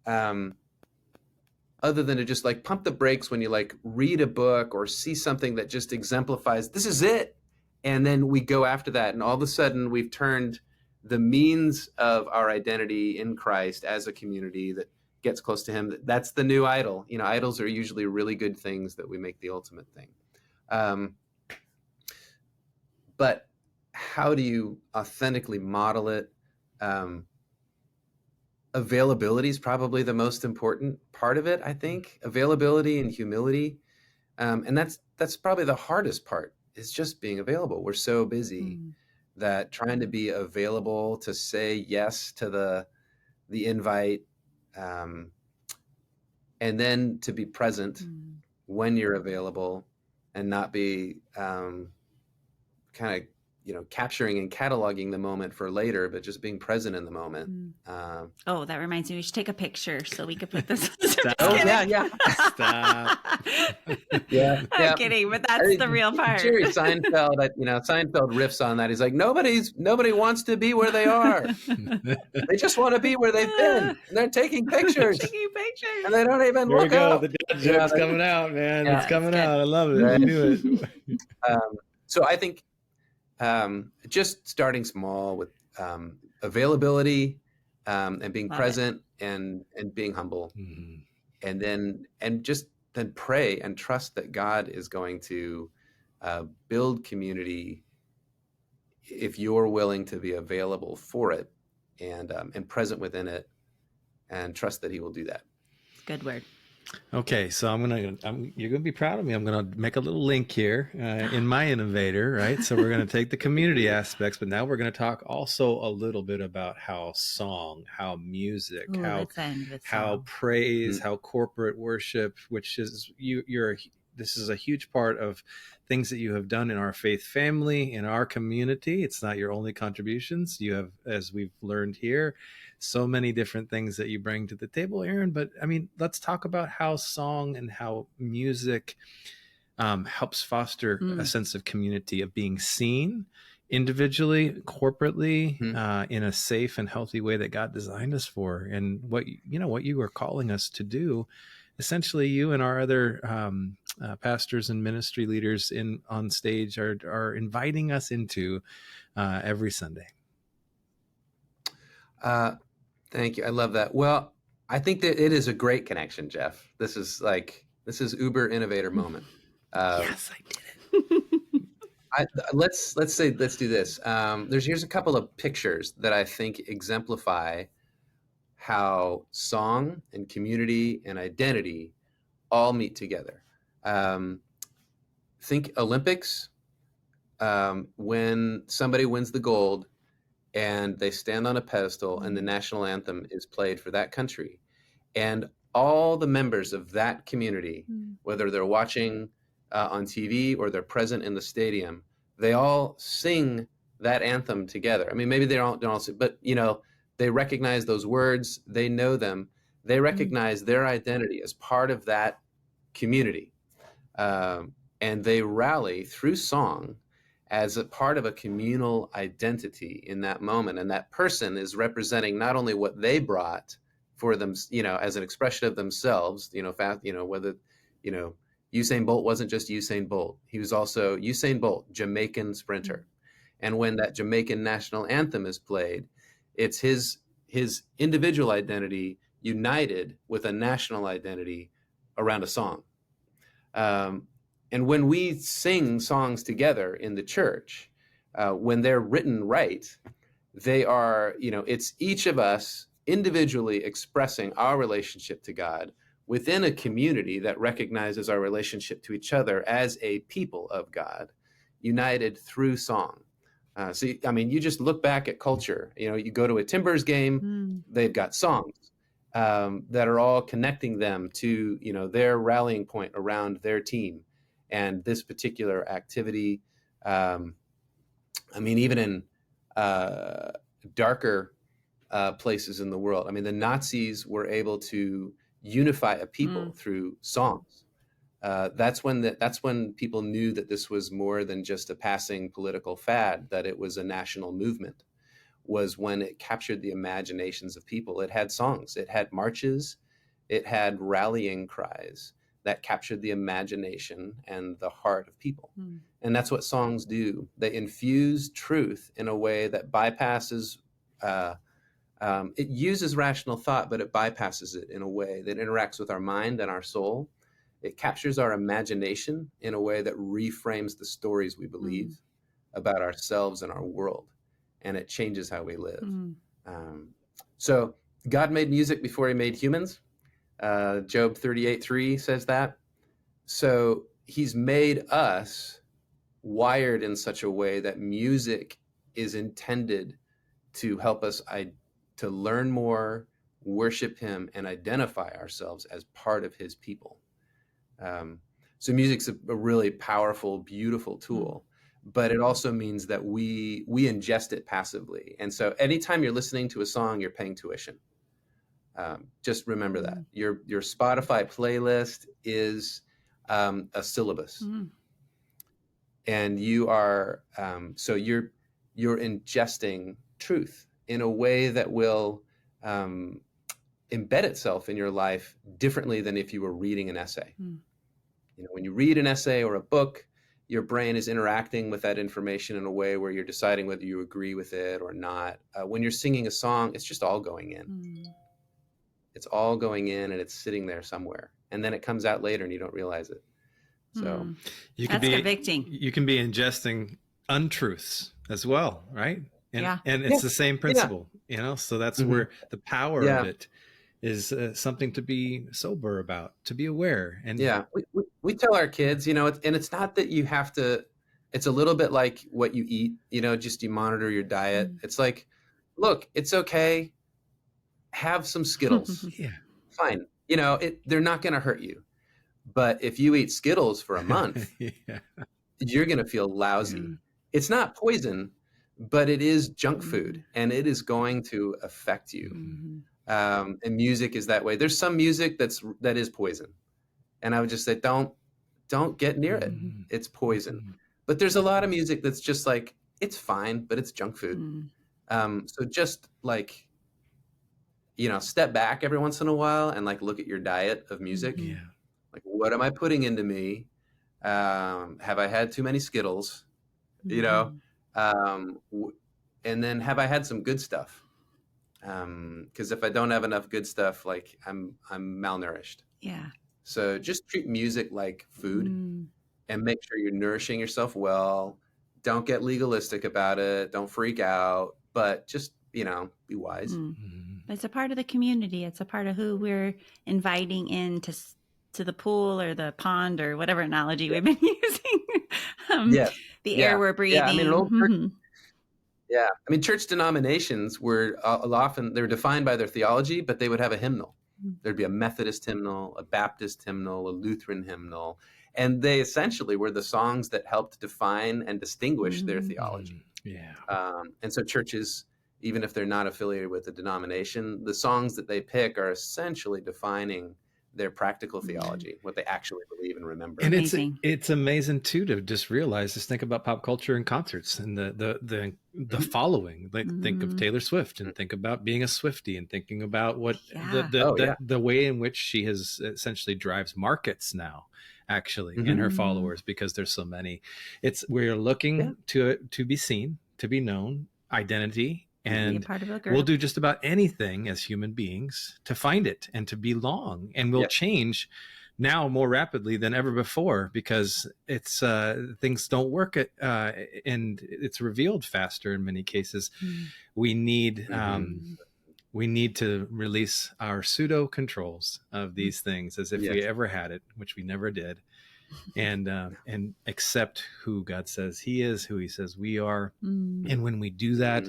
other than to just like pump the brakes when you like read a book or see something that just exemplifies, this is it. And then we go after that. And all of a sudden we've turned the means of our identity in Christ as a community that gets close to him. That's the new idol. Idols are usually really good things that we make the ultimate thing. But how do you authentically model it? Availability is probably the most important part of it, I think. Availability and humility. And that's probably the hardest part, is just being available. We're so busy that trying to be available to say yes to the invite, and then to be present when you're available and not be kind of capturing and cataloging the moment for later, but just being present in the moment. Oh, that reminds me, we should take a picture so we could put this. Stop. Yeah. Stop. I'm kidding, but that's the real part. Jerry Seinfeld, Seinfeld riffs on that. He's like, nobody wants to be where they are. They just want to be where they've been. And they're taking pictures. And they don't even look up. The dad joke's coming out, man. Yeah, it's coming out. I love it. Right. I knew it. So I think just starting small with availability and being present and being humble, and then pray and trust that God is going to build community if you're willing to be available for it and present within it, and trust that he will do that. Good word. Okay, so you're gonna be proud of me. I'm gonna make a little link here in my innovator, right? So we're gonna take the community aspects, but now we're gonna talk also a little bit about how song, how music, how praise, how corporate worship, which is this is a huge part of things that you have done in our faith family, in our community. It's not your only contributions. You have, as we've learned here, so many different things that you bring to the table, Aaron. But I mean, let's talk about how song and how music helps foster a sense of community, of being seen individually, corporately, in a safe and healthy way that God designed us for. And what you are calling us to do, essentially, you and our other pastors and ministry leaders on stage are inviting us into every Sunday. Thank you. I love that. Well, I think that it is a great connection, Jeff. This is Uber innovator moment. Yes, I did it. Let's do this. Here's a couple of pictures that I think exemplify how song and community and identity all meet together. Think Olympics, when somebody wins the gold and they stand on a pedestal, and the national anthem is played for that country. And all the members of that community, whether they're watching on TV or they're present in the stadium, they all sing that anthem together. I mean, maybe they don't all sing, but they recognize those words, they know them, they recognize their identity as part of that community. And they rally through song as a part of a communal identity in that moment. And that person is representing not only what they brought for them, as an expression of themselves, whether, Usain Bolt wasn't just Usain Bolt. He was also Usain Bolt, Jamaican sprinter. And when that Jamaican national anthem is played, it's his individual identity united with a national identity around a song. And when we sing songs together in the church, when they're written right, they are, it's each of us individually expressing our relationship to God within a community that recognizes our relationship to each other as a people of God, united through song. You just look back at culture. You go to a Timbers game, they've got songs that are all connecting them to, their rallying point around their team and this particular activity. Even in darker places in the world, the Nazis were able to unify a people through songs. That's when people knew that this was more than just a passing political fad, that it was a national movement, was when it captured the imaginations of people. It had songs, it had marches, it had rallying cries that captured the imagination and the heart of people. And that's what songs do. They infuse truth in a way that bypasses, it uses rational thought, but it bypasses it in a way that interacts with our mind and our soul. It captures our imagination in a way that reframes the stories we believe about ourselves and our world. And it changes how we live. So God made music before he made humans. Job 38:3 says that. So he's made us wired in such a way that music is intended to help us to learn more, worship him, and identify ourselves as part of his people. So music's a really powerful, beautiful tool, but it also means that we ingest it passively. And so anytime you're listening to a song, you're paying tuition. Just remember that your Spotify playlist is a syllabus, and you are so you're ingesting truth in a way that will embed itself in your life differently than if you were reading an essay. When you read an essay or a book, your brain is interacting with that information in a way where you're deciding whether you agree with it or not. When you're singing a song, it's just all going in. It's all going in, and it's sitting there somewhere, and then it comes out later and you don't realize it. So that's convicting. You can be ingesting untruths as well, right? And it's the same principle, so that's where the power of it is, something to be sober about, to be aware. And we tell our kids, and it's not that you have to, it's a little bit like what you eat, just you monitor your diet. It's like, look, it's okay. Have some Skittles. Fine. They're not going to hurt you. But if you eat Skittles for a month, you're going to feel lousy. It's not poison, but it is junk food, and it is going to affect you. And music is that way. There's some music that is poison. And I would just say, don't get near it. It's poison. But there's a lot of music that's just like, it's fine, but it's junk food. So just like, step back every once in a while and like look at your diet of music. Like, what am I putting into me? Have I had too many Skittles? And then have I had some good stuff? Because if I don't have enough good stuff, like I'm malnourished. So just treat music like food and make sure you're nourishing yourself well. Don't get legalistic about it. Don't freak out, but just, be wise. It's a part of the community. It's a part of who we're inviting in to the pool or the pond or whatever analogy we've been using. The air we're breathing. Yeah. I mean, church denominations were often, they were defined by their theology, but they would have a hymnal. There'd be a Methodist hymnal, a Baptist hymnal, a Lutheran hymnal. And they essentially were the songs that helped define and distinguish their theology. Yeah. And so churches, even if they're not affiliated with the denomination, the songs that they pick are essentially defining their practical theology, what they actually believe and remember. And Amazing. it's amazing too to just realize, just think about pop culture and concerts and the following. Like think of Taylor Swift and think about being a Swiftie and thinking about what the way in which she has essentially drives markets now, actually, and her followers, because there's so many. We're looking to be seen, to be known, identity. And we'll do just about anything as human beings to find it and to belong. And we'll change now more rapidly than ever before because it's things don't work and it's revealed faster in many cases. We need to release our pseudo controls of these things as if we ever had it, which we never did. And accept who God says He is, who He says we are. And when we do that,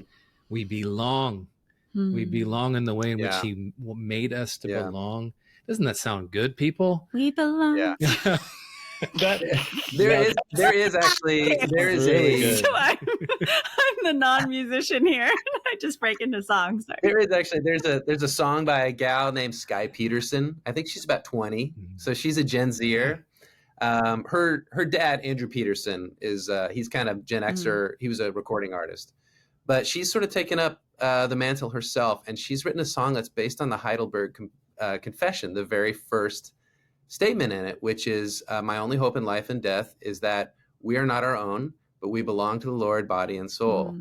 we belong. We belong in the way in which He made us to belong. Doesn't that sound good, people? We belong. Yeah. There is really So I'm the non-musician here. I just break into songs. Sorry. There's a song by a gal named Sky Peterson. I think she's about 20, so she's a Gen Zer. Her dad, Andrew Peterson, is he's kind of Gen Xer. He was a recording artist. But she's sort of taken up the mantle herself, and she's written a song that's based on the Heidelberg Confession, the very first statement in it, which is, my only hope in life and death is that we are not our own, but we belong to the Lord, body and soul.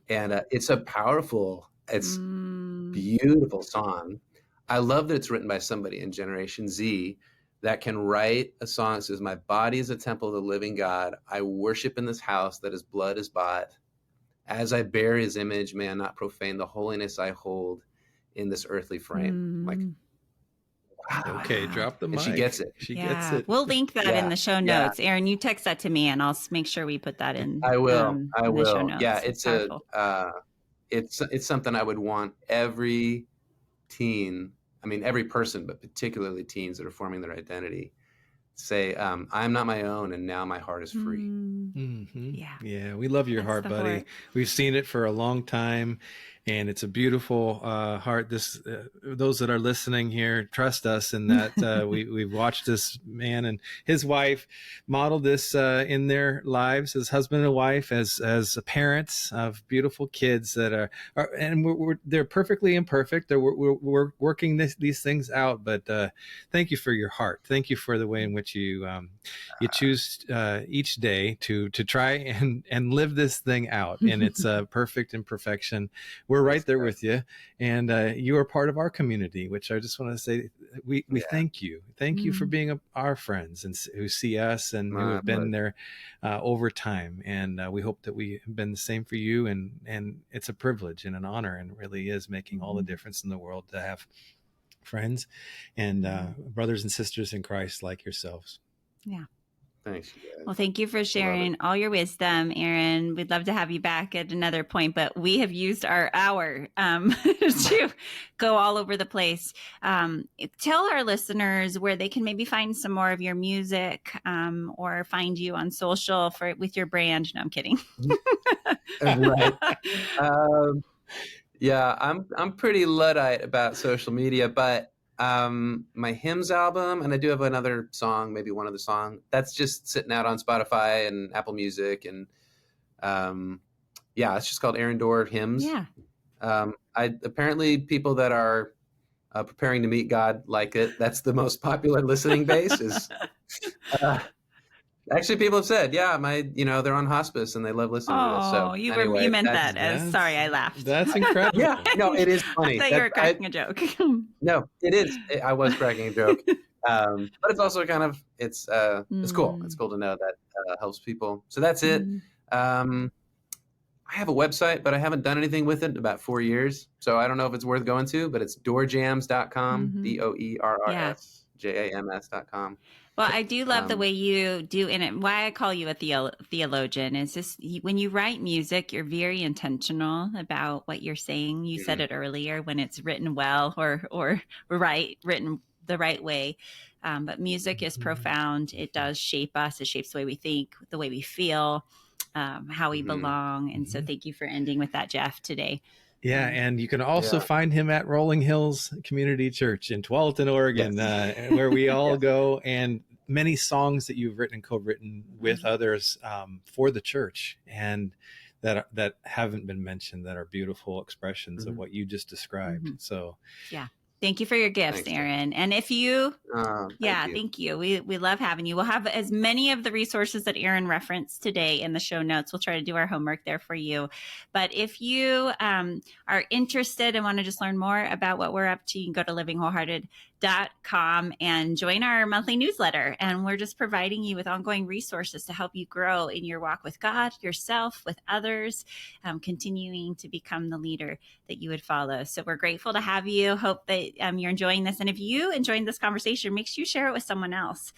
And it's a powerful, it's beautiful song. I love that it's written by somebody in Generation Z that can write a song that says, my body is a temple of the living God. I worship in this house that His blood is bought. As I bear His image, may I not profane the holiness I hold in this earthly frame. Like, wow. Okay, drop the mic. And she gets it. She gets it. We'll link that in the show notes. Aaron, you text that to me, and I'll make sure we put that in. I will. I will. The show notes. Yeah, it's something I would want every teen. I mean, every person, but particularly teens that are forming their identity, say, I'm not my own, and now my heart is free. Yeah, we love your heart, buddy. Heart. We've seen it for a long time, and it's a beautiful heart. Those that are listening here, trust us in that we've watched this man and his wife model this in their lives as husband and wife, as parents of beautiful kids that are and they're perfectly imperfect. We're working these things out, but thank you for your heart. Thank you for the way in which you choose each day to try and live this thing out in its perfect imperfection. We're right there with you, and you are part of our community, which I just want to say we thank you. Thank you for being our friends and who see us and who have been there over time. And we hope that we have been the same for you. And it's a privilege and an honor, and it really is making all the difference in the world to have friends and brothers and sisters in Christ like yourselves. Yeah. Thanks, you guys. Well, thank you for sharing all your wisdom, Aaron. We'd love to have you back at another point, but we have used our hour to go all over the place. Tell our listeners where they can maybe find some more of your music or find you on social with your brand. No, I'm kidding. Right. Yeah, I'm pretty Luddite about social media, but my hymns album, and I do have another song, maybe one other song that's just sitting out on Spotify and Apple Music, and it's just called Aaron Dorr Hymns. Apparently people that are preparing to meet God like it. That's the most popular listening base. Is actually people have said, they're on hospice and they love listening to this. So you meant that as sorry, I laughed. That's incredible. Yeah, no, it is funny. I thought you were cracking a joke. No, it is. I was cracking a joke, but it's also kind of it's cool. It's cool to know that helps people. So that's it. I have a website, but I haven't done anything with it in about 4 years. So I don't know if it's worth going to, but it's doorjams.com, DOERRSJAMS.com. Well, I do love the way you do in it. Why I call you a theologian is just when you write music, you're very intentional about what you're saying. You said it earlier, when it's written well or written the right way. But music is profound. It does shape us. It shapes the way we think, the way we feel, how we belong. And so thank you for ending with that, Jeff, today. Yeah, and you can also find him at Rolling Hills Community Church in Tualatin, Oregon, where we all go, and many songs that you've written and co-written with others for the church, and that haven't been mentioned, that are beautiful expressions of what you just described. So, yeah. Thank you for your gifts, Thanks, Aaron. And if you, thank you. We love having you. We'll have as many of the resources that Aaron referenced today in the show notes. We'll try to do our homework there for you. But if you are interested and want to just learn more about what we're up to, you can go to livingwholehearted.com and join our monthly newsletter. And we're just providing you with ongoing resources to help you grow in your walk with God, yourself, with others, continuing to become the leader that you would follow. So we're grateful to have you. Hope that you're enjoying this. And if you enjoyed this conversation, make sure you share it with someone else.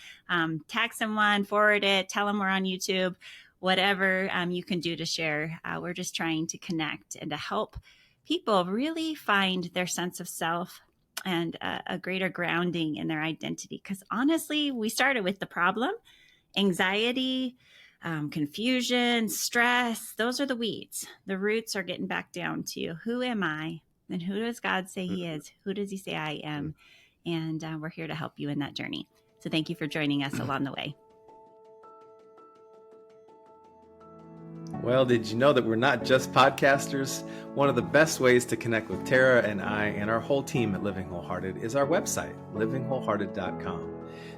Tag someone, forward it, tell them we're on YouTube, whatever you can do to share. We're just trying to connect and to help people really find their sense of self and a greater grounding in their identity. Because honestly, we started with the problem, anxiety, confusion, stress. Those are the weeds. The roots are getting back down to who am I? And who does God say he is? Who does he say I am? And we're here to help you in that journey. So thank you for joining us along the way. well, did you know that we're not just podcasters? One of the best ways to connect with Tara and I and our whole team at Living Wholehearted is our website, livingwholehearted.com.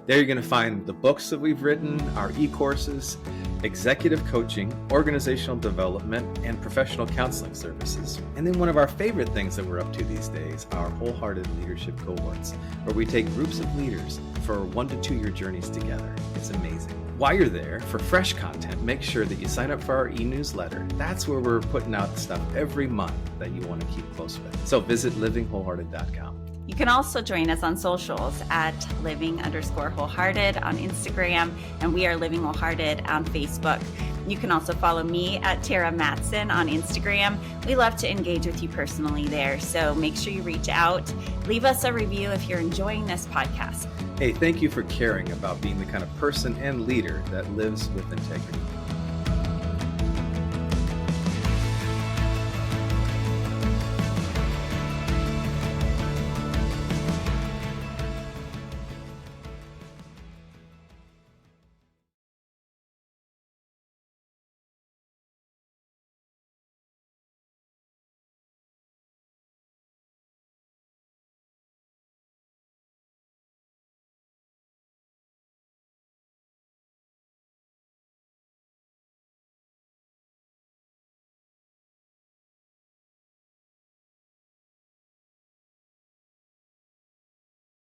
There you're going to find the books that we've written, our e-courses, executive coaching, organizational development, and professional counseling services. And then one of our favorite things that we're up to these days, our Wholehearted Leadership Cohorts, where we take groups of leaders for 1 to 2 year journeys together. It's amazing. While you're there, for fresh content, make sure that you sign up for our e-newsletter. That's where we're putting out stuff every month that you want to keep close with. So visit livingwholehearted.com. You can also join us on socials at living_wholehearted on Instagram, and we are Living Wholehearted on Facebook. You can also follow me at Tara Matson on Instagram. We love to engage with you personally there, so make sure you reach out. Leave us a review if you're enjoying this podcast. Hey, thank you for caring about being the kind of person and leader that lives with integrity.